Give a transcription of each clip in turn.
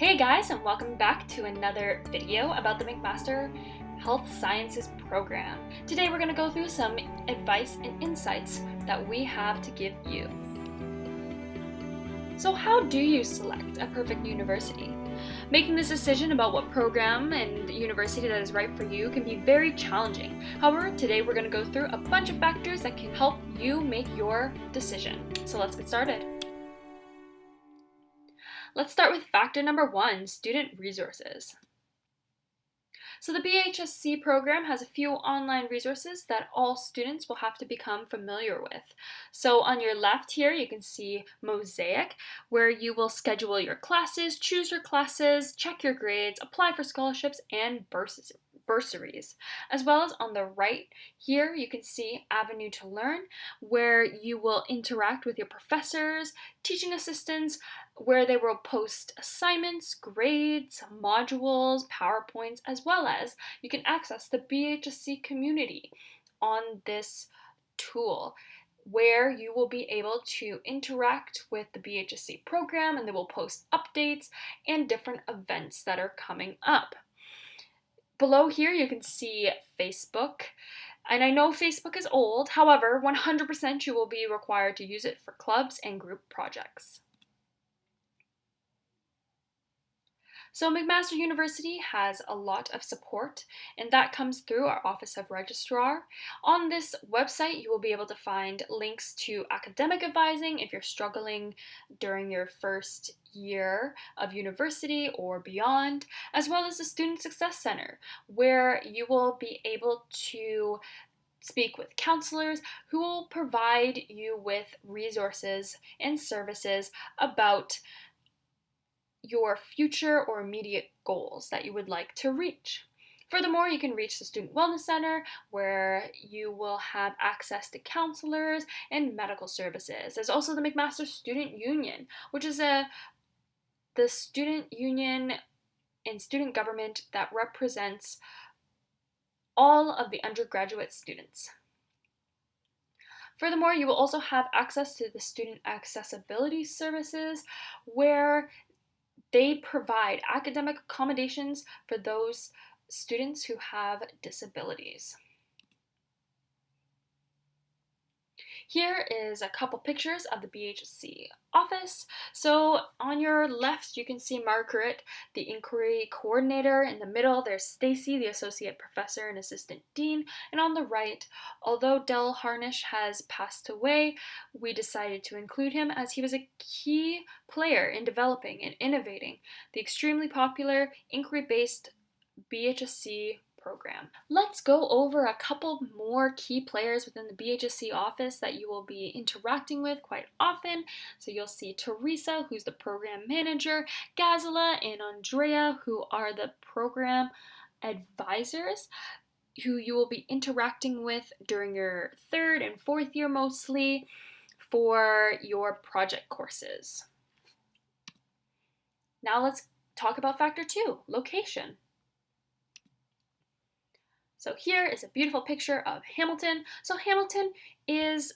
Hey guys, and welcome back to another video about the McMaster Health Sciences program. Today we're going to go through some advice and insights that we have to give you. So how do you select a perfect university? Making this decision about what program and university that is right for you can be very challenging. However, today we're going to go through a bunch of factors that can help you make your decision. So let's get started. Let's start with factor number 1, student resources. So the BHSc program has a few online resources that all students will have to become familiar with. So on your left here, you can see Mosaic, where you will schedule your classes, choose your classes, check your grades, apply for scholarships and bursaries. As well as on the right here, you can see Avenue to Learn, where you will interact with your professors, teaching assistants, where they will post assignments, grades, modules, PowerPoints, as well as you can access the BHSc community on this tool, where you will be able to interact with the BHSc program, and they will post updates and different events that are coming up. Below here you can see Facebook, and I know Facebook is old, however, 100% you will be required to use it for clubs and group projects. So McMaster University has a lot of support, and that comes through our Office of Registrar. On this website, you will be able to find links to academic advising if you're struggling during your first year of university or beyond, as well as the Student Success Center, where you will be able to speak with counselors who will provide you with resources and services about your future or immediate goals that you would like to reach. Furthermore, you can reach the Student Wellness Center, where you will have access to counselors and medical services. There's also the McMaster Student Union, which is the student union and student government that represents all of the undergraduate students. Furthermore, you will also have access to the Student Accessibility Services, where they provide academic accommodations for those students who have disabilities. Here is a couple pictures of the BHSc office. So on your left, you can see Margaret, the inquiry coordinator. In the middle, there's Stacy, the associate professor and assistant dean. And on the right, although Del Harnish has passed away, we decided to include him as he was a key player in developing and innovating the extremely popular inquiry-based BHSc program. Let's go over a couple more key players within the BHSc office that you will be interacting with quite often. So you'll see Teresa, who's the program manager, Gazela and Andrea, who are the program advisors, who you will be interacting with during your third and fourth year mostly for your project courses. Now let's talk about factor 2, location. So here is a beautiful picture of Hamilton. So Hamilton is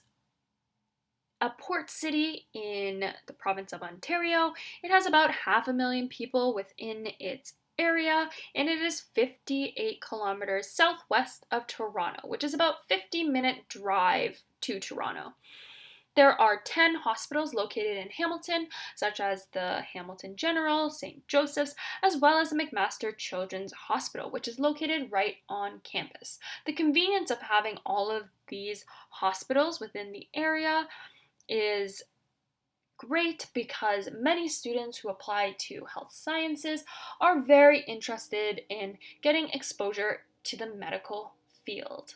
a port city in the province of Ontario. It has about 500,000 people within its area, and it is 58 kilometers southwest of Toronto, which is about 50-minute drive to Toronto. There are 10 hospitals located in Hamilton, such as the Hamilton General, St. Joseph's, as well as the McMaster Children's Hospital, which is located right on campus. The convenience of having all of these hospitals within the area is great because many students who apply to health sciences are very interested in getting exposure to the medical field.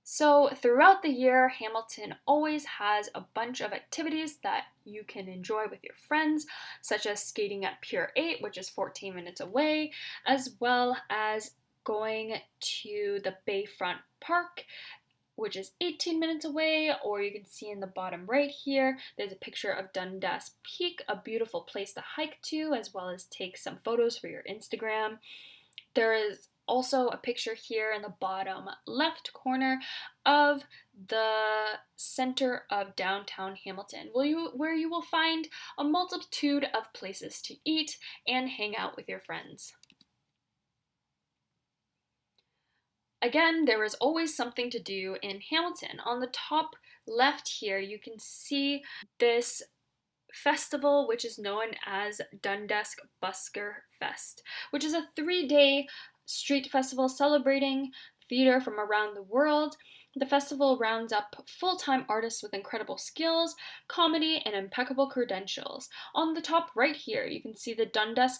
So throughout the year, Hamilton always has a bunch of activities that you can enjoy with your friends, such as skating at Pier 8, which is 14 minutes away, as well as going to the Bayfront Park, which is 18 minutes away, or you can see in the bottom right here, there's a picture of Dundas Peak, a beautiful place to hike to, as well as take some photos for your Instagram. There is also a picture here in the bottom left corner of the center of downtown Hamilton, where you will find a multitude of places to eat and hang out with your friends. Again, there is always something to do in Hamilton. On the top left here, you can see this festival, which is known as Dundas Busker Fest, which is a 3-day street festival celebrating theater from around the world. The festival rounds up full-time artists with incredible skills, comedy, and impeccable credentials. On the top right here, you can see the Dundas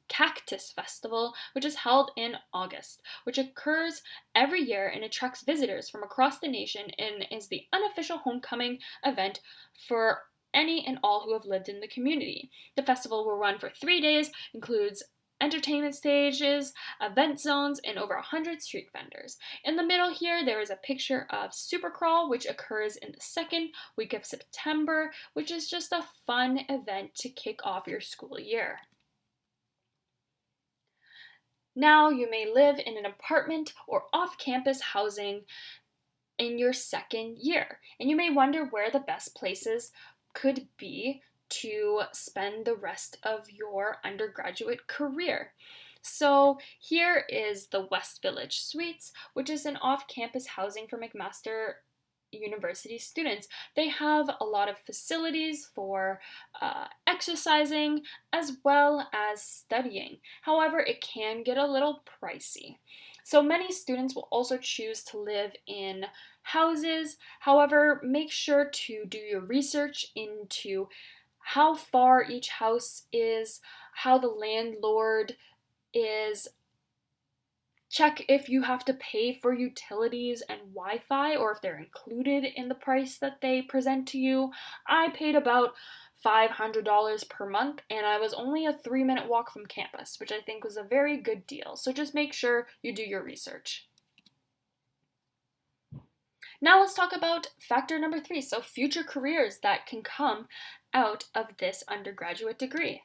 Cactus Festival, which is held in August, which occurs every year and attracts visitors from across the nation and is the unofficial homecoming event for any and all who have lived in the community. The festival will run for 3 days, includes entertainment stages, event zones, and over 100 street vendors. In the middle here, there is a picture of Supercrawl, which occurs in the second week of September, which is just a fun event to kick off your school year. Now you may live in an apartment or off-campus housing in your second year, and you may wonder where the best places could be to spend the rest of your undergraduate career. So here is the West Village Suites, which is an off-campus housing for McMaster University students. They have a lot of facilities for exercising as well as studying. However, it can get a little pricey. So many students will also choose to live in houses. However, make sure to do your research into how far each house is, how the landlord is. Check if you have to pay for utilities and Wi-Fi or if they're included in the price that they present to you. I paid about $500 per month and I was only a 3-minute walk from campus, which I think was a very good deal. So just make sure you do your research. Now let's talk about factor number 3, so future careers that can come out of this undergraduate degree.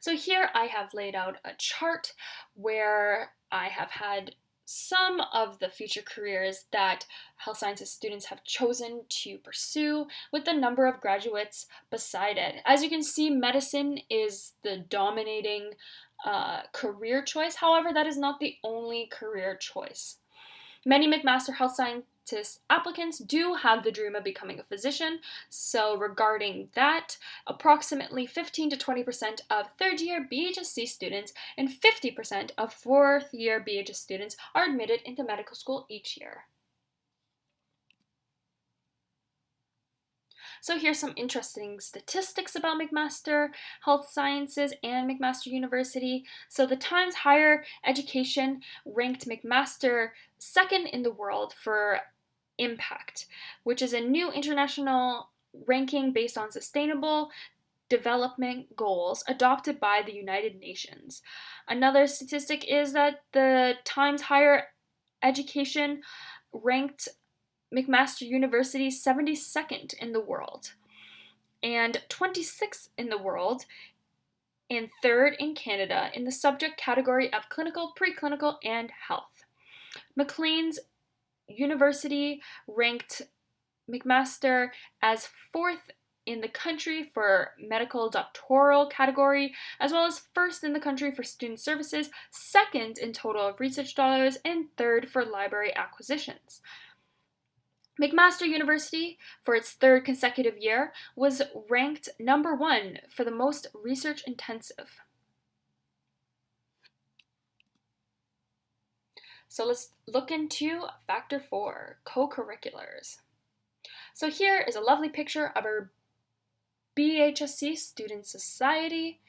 So here I have laid out a chart where I have had some of the future careers that health sciences students have chosen to pursue with the number of graduates beside it. As you can see, medicine is the dominating career choice. However, that is not the only career choice. Many McMaster Health Sciences applicants do have the dream of becoming a physician. So regarding that, approximately 15 to 20% of third-year BHSc students and 50% of fourth-year BHS students are admitted into medical school each year. So here's some interesting statistics about McMaster Health Sciences and McMaster University. So the Times Higher Education ranked McMaster second in the world for impact, which is a new international ranking based on sustainable development goals adopted by the United Nations. Another statistic is that the Times Higher Education ranked McMaster University 72nd in the world, and 26th in the world, and 3rd in Canada in the subject category of clinical, preclinical, and health. Maclean's University ranked McMaster as 4th in the country for medical doctoral category, as well as 1st in the country for student services, 2nd in total of research dollars, and 3rd for library acquisitions. McMaster University, for its 3rd consecutive year, was ranked number 1 for the most research intensive. So let's look into factor 4, co-curriculars. So here is a lovely picture of our BHSc Student Society.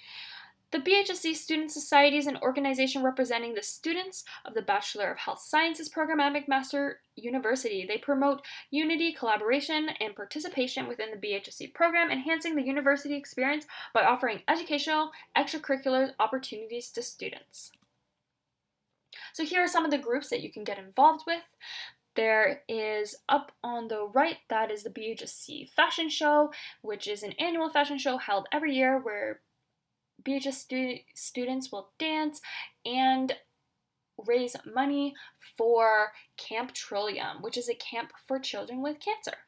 The BHSc Student Society is an organization representing the students of the Bachelor of Health Sciences program at McMaster University. They promote unity, collaboration, and participation within the BHSc program, enhancing the university experience by offering educational, extracurricular opportunities to students. So here are some of the groups that you can get involved with. There is up on the right, that is the BHSc Fashion Show, which is an annual fashion show held every year where BHS students will dance and raise money for Camp Trillium, which is a camp for children with cancer.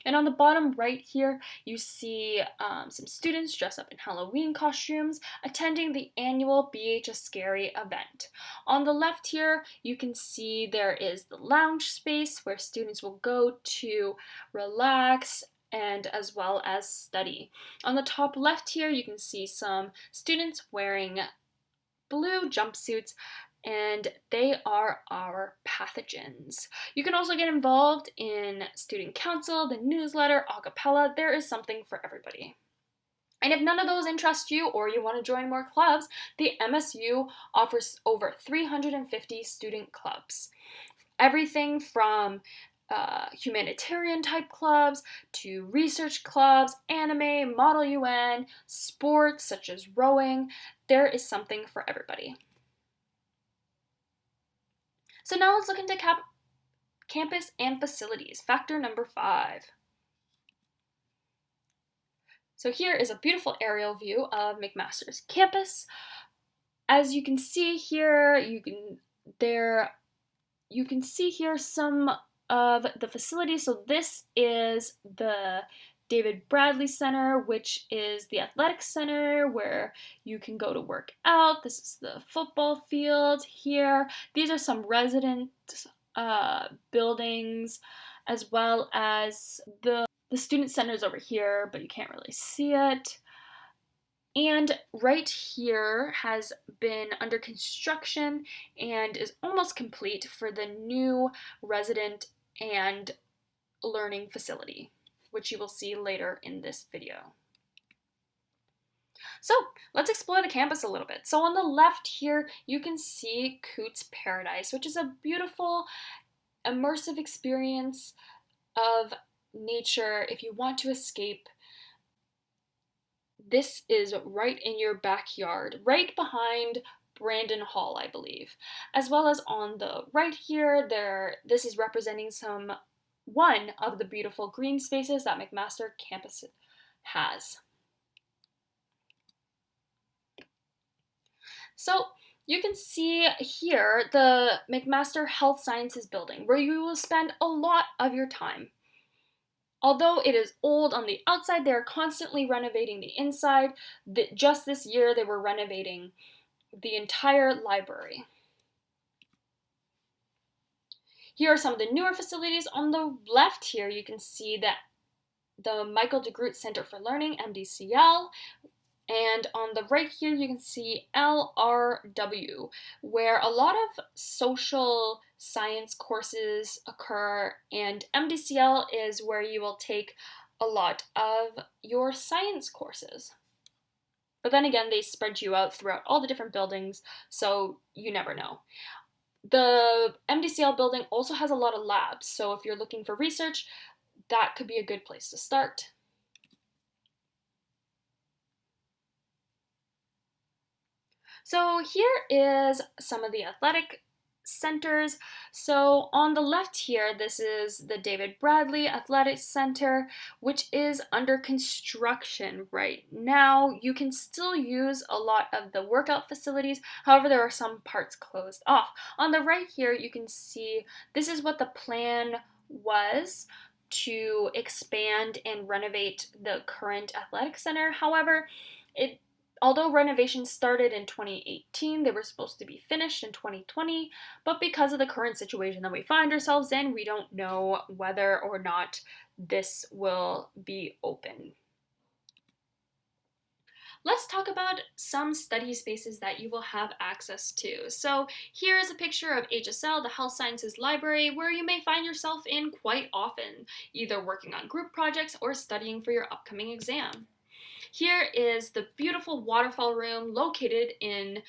And on the bottom right here, you see some students dressed up in Halloween costumes attending the annual BHS Scary event. On the left here, you can see there is the lounge space where students will go to relax and as well as study. On the top left here, you can see some students wearing blue jumpsuits, and they are our pathogens. You can also get involved in student council, the newsletter, a cappella. There is something for everybody. And if none of those interest you or you want to join more clubs, the MSU offers over 350 student clubs. Everything from humanitarian type clubs to research clubs, anime, Model UN, sports such as rowing. There is something for everybody. So now let's look into campus and facilities, factor number 5. So here is a beautiful aerial view of McMaster's campus. As you can see here, you can see here some of the facilities. So this is the David Bradley Center, which is the athletic center where you can go to work out. This is the football field here. These are some resident buildings, as well as the student centers over here, but you can't really see it. And right here has been under construction and is almost complete for the new resident and learning facility, which you will see later in this video. So let's explore the campus a little bit. So on the left here, you can see Coots Paradise, which is a beautiful, immersive experience of nature. If you want to escape, this is right in your backyard, right behind Brandon Hall, I believe. As well as on the right here, this is representing one of the beautiful green spaces that McMaster campus has. So you can see here the McMaster Health Sciences building, where you will spend a lot of your time. Although it is old on the outside, they are constantly renovating the inside. Just this year, they were renovating the entire library. Here are some of the newer facilities. On the left here, you can see that the Michael DeGroot Center for Learning, MDCL, and on the right here, you can see LRW, where a lot of social science courses occur, and MDCL is where you will take a lot of your science courses. But then again, they spread you out throughout all the different buildings, so you never know. The MDCL building also has a lot of labs, so if you're looking for research, that could be a good place to start. So here is some of the athletic centers. So on the left here, this is the David Bradley Athletic Center, which is under construction right now. You can still use a lot of the workout facilities. However, there are some parts closed off. On the right here, you can see this is what the plan was to expand and renovate the current athletic center. However, although renovations started in 2018, they were supposed to be finished in 2020, but because of the current situation that we find ourselves in, we don't know whether or not this will be open. Let's talk about some study spaces that you will have access to. So here is a picture of HSL, the Health Sciences Library, where you may find yourself in quite often, either working on group projects or studying for your upcoming exam. Here is the beautiful waterfall room located in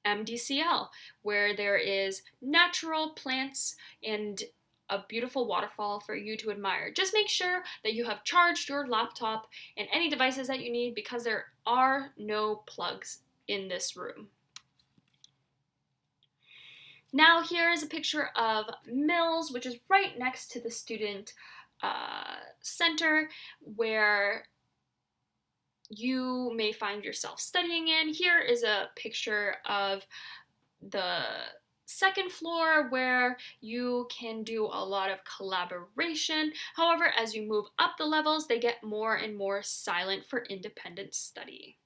MDCL, where there is natural plants and a beautiful waterfall for you to admire. Just make sure that you have charged your laptop and any devices that you need, because there are no plugs in this room. Now here is a picture of Mills, which is right next to the student center where you may find yourself studying in. Here is a picture of the second floor where you can do a lot of collaboration. However, as you move up the levels, they get more and more silent for independent study.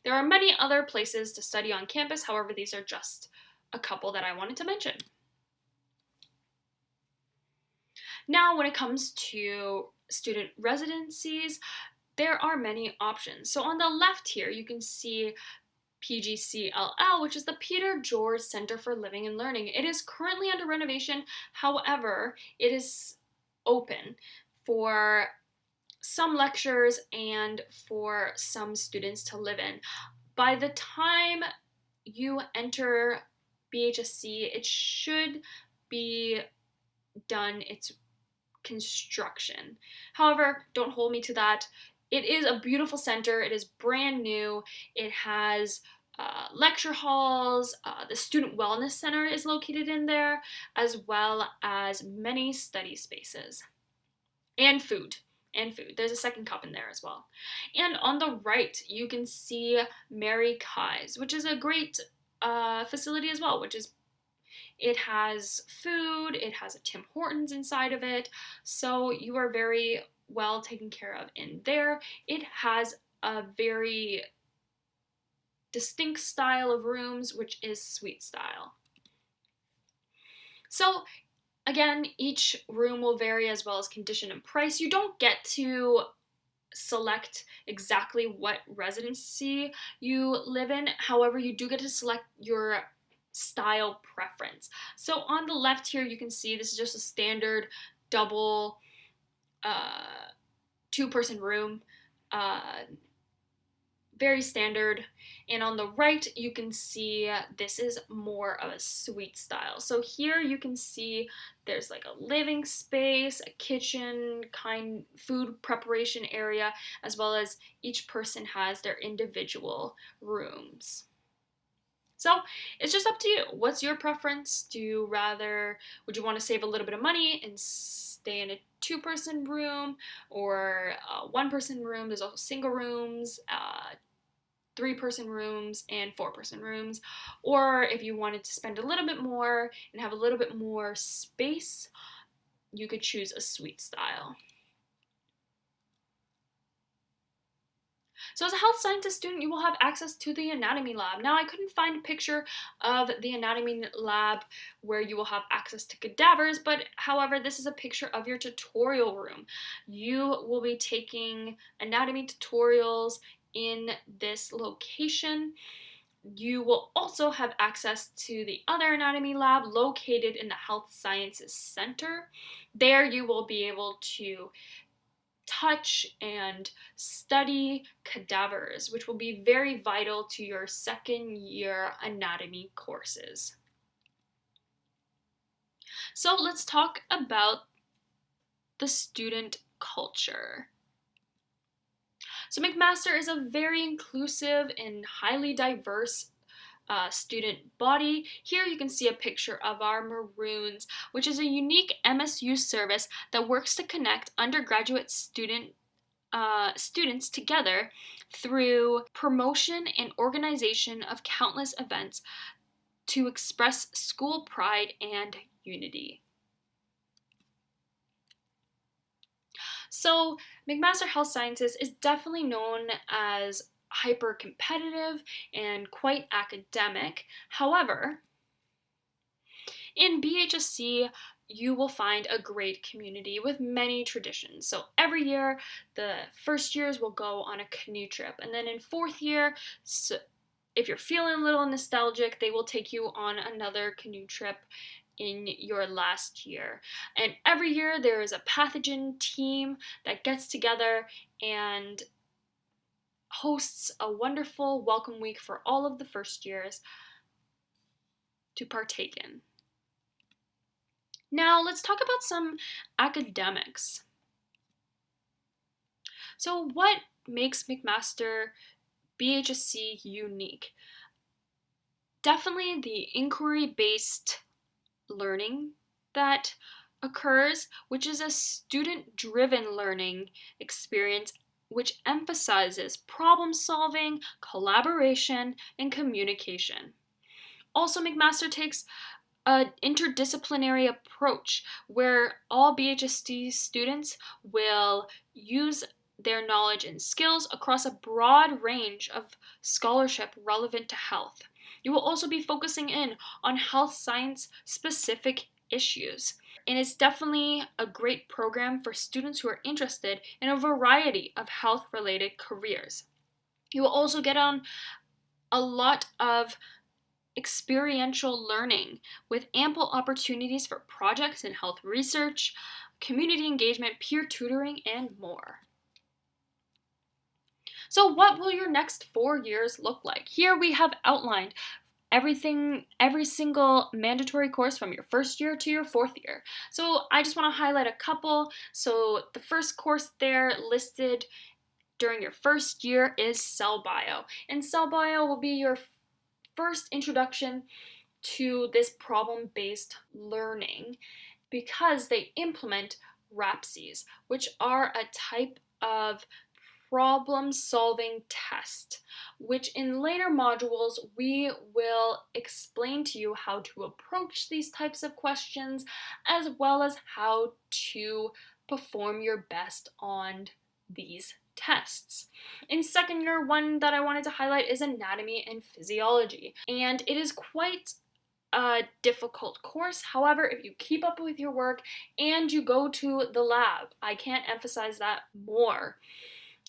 There are many other places to study on campus, however, these are just a couple that I wanted to mention. Now, when it comes to student residencies, there are many options. So on the left here, you can see PGCLL, which is the Peter George Center for Living and Learning. It is currently under renovation. However, it is open for some lectures and for some students to live in. By the time you enter BHSc, it should be done its construction. However, don't hold me to that. It is a beautiful center. It is brand new. It has lecture halls. The Student Wellness Center is located in there, as well as many study spaces. And food. There's a second cup in there as well. And on the right, you can see Mary Kai's, which is a great facility as well, it has food, it has a Tim Hortons inside of it, so you are very well taken care of in there. It has a very distinct style of rooms, which is suite style. So again, each room will vary as well as condition and price. You don't get to select exactly what residency you live in. However, you do get to select your style preference. So on the left here, you can see this is just a standard double two-person room, very standard. And on the right, you can see this is more of a suite style. So here you can see there's like a living space, a kitchen, food preparation area, as well as each person has their individual rooms. So it's just up to you. What's your preference? Would you want to save a little bit of money and stay in a two-person room or a one-person room? There's also single rooms, three-person rooms, and four-person rooms. Or if you wanted to spend a little bit more and have a little bit more space, you could choose a suite style. So as a health scientist student, you will have access to the anatomy lab. Now, I couldn't find a picture of the anatomy lab where you will have access to cadavers, but however, this is a picture of your tutorial room. You will be taking anatomy tutorials in this location. You will also have access to the other anatomy lab located in the Health Sciences Center. There you will be able to touch and study cadavers, which will be very vital to your second year anatomy courses. So let's talk about the student culture. So McMaster is a very inclusive and highly diverse student body. Here you can see a picture of our Maroons, which is a unique MSU service that works to connect undergraduate students together through promotion and organization of countless events to express school pride and unity. So McMaster Health Sciences is definitely known as hyper competitive and quite academic. However, in BHSc, you will find a great community with many traditions. So every year, the first years will go on a canoe trip. And then in fourth year, if you're feeling a little nostalgic, they will take you on another canoe trip in your last year. And every year, there is a pathogen team that gets together and hosts a wonderful welcome week for all of the first years to partake in. Now, let's talk about some academics. So, what makes McMaster BHSc unique? Definitely the inquiry-based learning that occurs, which is a student-driven learning experience which emphasizes problem solving, collaboration, and communication. Also, McMaster takes an interdisciplinary approach where all BHSc students will use their knowledge and skills across a broad range of scholarship relevant to health. You will also be focusing in on health science specific issues. And it's definitely a great program for students who are interested in a variety of health related careers. You will also get on a lot of experiential learning with ample opportunities for projects in health research, community engagement, peer tutoring, and more. So what will your next 4 years look like? Here we have outlined every single mandatory course from your first year to your fourth year. So I just want to highlight a couple. So the first course there listed during your first year is cell bio. And cell bio will be your first introduction to this problem-based learning because they implement RAPSEs, which are a type of problem-solving test, which in later modules we will explain to you how to approach these types of questions as well as how to perform your best on these tests. In second year, one that I wanted to highlight is anatomy and physiology, and it is quite a difficult course. However, if you keep up with your work and you go to the lab, I can't emphasize that more,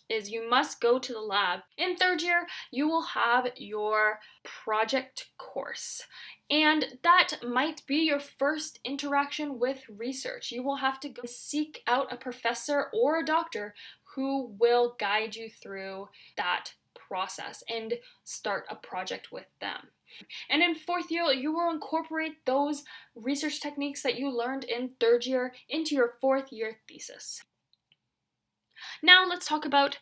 is you must go to the lab. In third year, you will have your project course, and that might be your first interaction with research. You will have to go seek out a professor or a doctor who will guide you through that process and start a project with them. And in fourth year, you will incorporate those research techniques that you learned in third year into your fourth year thesis. Now let's talk about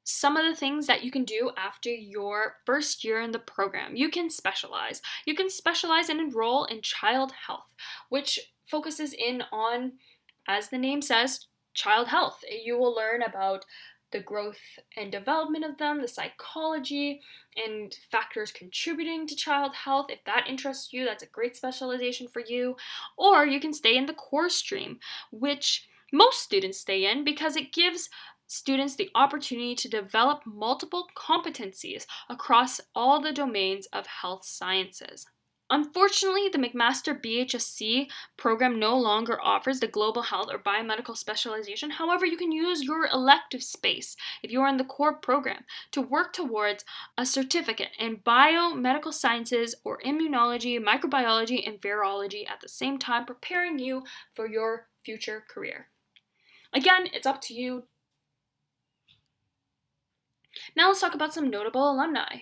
some of the things that you can do after your first year in the program. You can specialize. You can specialize and enroll in child health, which focuses in on, as the name says, child health. You will learn about the growth and development of them, the psychology, and factors contributing to child health. If that interests you, that's a great specialization for you. Or you can stay in the core stream, which most students stay in because it gives students the opportunity to develop multiple competencies across all the domains of health sciences. Unfortunately, the McMaster BHSc program no longer offers the global health or biomedical specialization. However, you can use your elective space, if you are in the core program, to work towards a certificate in biomedical sciences or immunology, microbiology, and virology at the same time, preparing you for your future career. Again, it's up to you. Now let's talk about some notable alumni.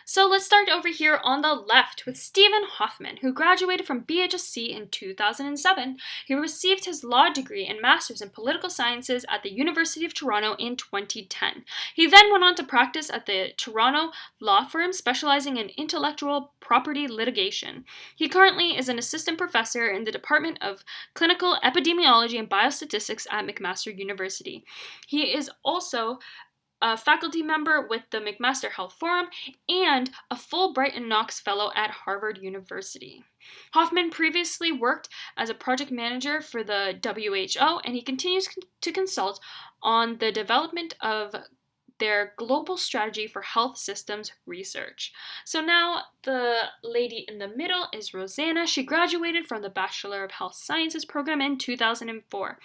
So let's start over here on the left with Stephen Hoffman, who graduated from BHSc in 2007. He received his law degree and master's in political sciences at the University of Toronto in 2010. He then went on to practice at the Toronto law firm, specializing in intellectual property litigation. He currently is an assistant professor in the Department of Clinical Epidemiology and Biostatistics at McMaster University. He is also a faculty member with the McMaster Health Forum, and a Fulbright and Knox Fellow at Harvard University. Hoffman previously worked as a project manager for the WHO, and he continues to consult on the development of their global strategy for health systems research. So now the lady in the middle is Rosanna. She graduated from the Bachelor of Health Sciences program in 2004.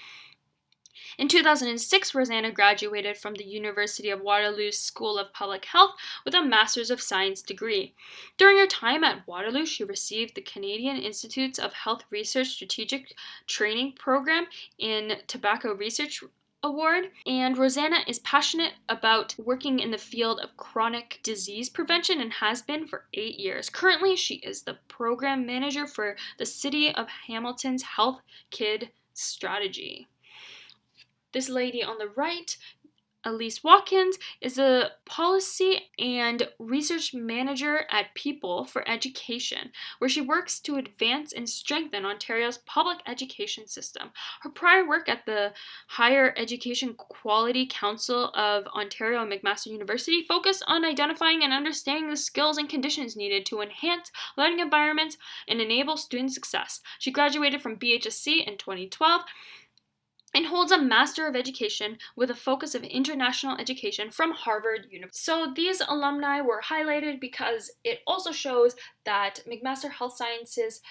In 2006, Rosanna graduated from the University of Waterloo's School of Public Health with a Master's of Science degree. During her time at Waterloo, she received the Canadian Institutes of Health Research Strategic Training Program in Tobacco Research Award, and Rosanna is passionate about working in the field of chronic disease prevention and has been for 8 years. Currently, she is the program manager for the City of Hamilton's Health Kid Strategy. This lady on the right Elise Watkins is a policy and research manager at People for Education, where she works to advance and strengthen Ontario's public education system. Her prior work at the Higher Education Quality Council of Ontario and McMaster University focused on identifying and understanding the skills and conditions needed to enhance learning environments and enable student success. She graduated from BHSc in 2012 and holds a Master of Education with a focus of international education from Harvard University. So these alumni were highlighted because it also shows that McMaster Health Sciences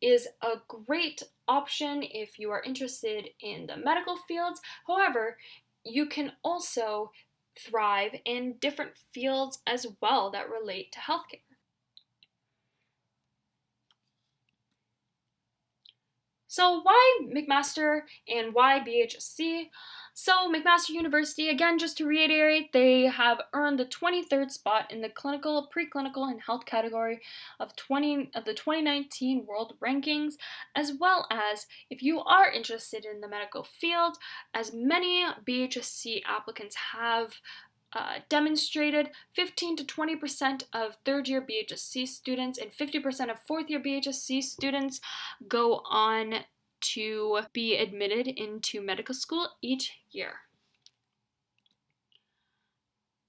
is a great option if you are interested in the medical fields. However, you can also thrive in different fields as well that relate to healthcare. So why McMaster and why BHSc? So McMaster University, again, just to reiterate, they have earned the 23rd spot in the clinical, preclinical, and health category of the 2019 World Rankings, as well as if you are interested in the medical field, as many BHSc applicants have demonstrated, 15 to 20% of third-year BHSc students and 50% of fourth-year BHSc students go on to be admitted into medical school each year.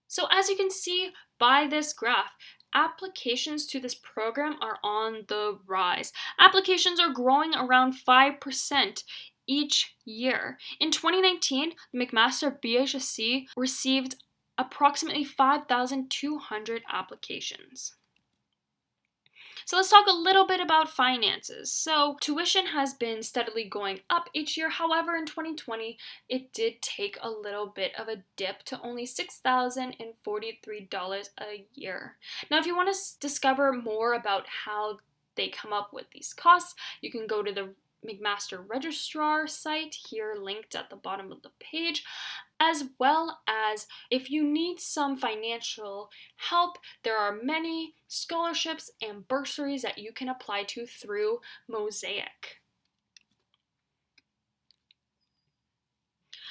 So as you can see by this graph, applications to this program are on the rise. Applications are growing around 5% each year. In 2019, the McMaster BHSc received approximately 5,200 applications. So let's talk a little bit about finances. So tuition has been steadily going up each year. However, in 2020, it did take a little bit of a dip to only $6,043 a year. Now, if you want to discover more about how they come up with these costs, you can go to the McMaster Registrar site, here linked at the bottom of the page, as well as if you need some financial help, there are many scholarships and bursaries that you can apply to through Mosaic.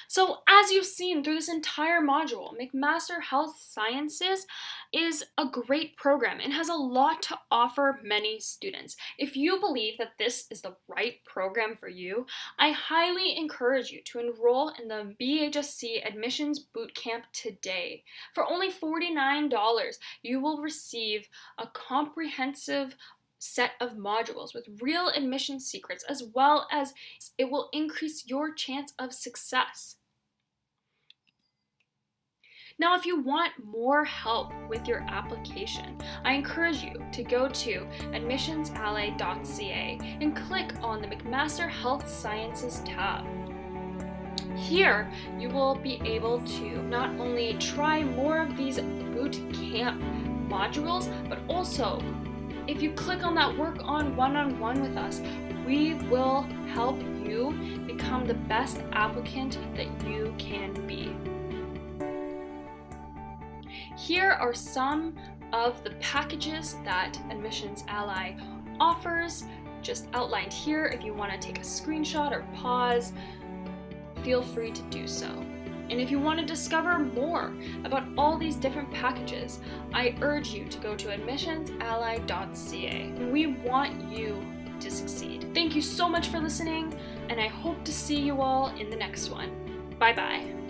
So as you've seen through this entire module, McMaster Health Sciences is a great program and has a lot to offer many students. If you believe that this is the right program for you, I highly encourage you to enroll in the BHSc Admissions Bootcamp today. For only $49, you will receive a comprehensive set of modules with real admission secrets, as well as it will increase your chance of success. Now, if you want more help with your application, I encourage you to go to admissionsally.ca and click on the McMaster Health Sciences tab. Here, you will be able to not only try more of these boot camp modules, but also, if you click on that work on one-on-one with us, we will help you become the best applicant that you can be. Here are some of the packages that Admissions Ally offers, just outlined here. If you want to take a screenshot or pause, feel free to do so. And if you want to discover more about all these different packages, I urge you to go to admissionsally.ca. We want you to succeed. Thank you so much for listening, and I hope to see you all in the next one. Bye-bye.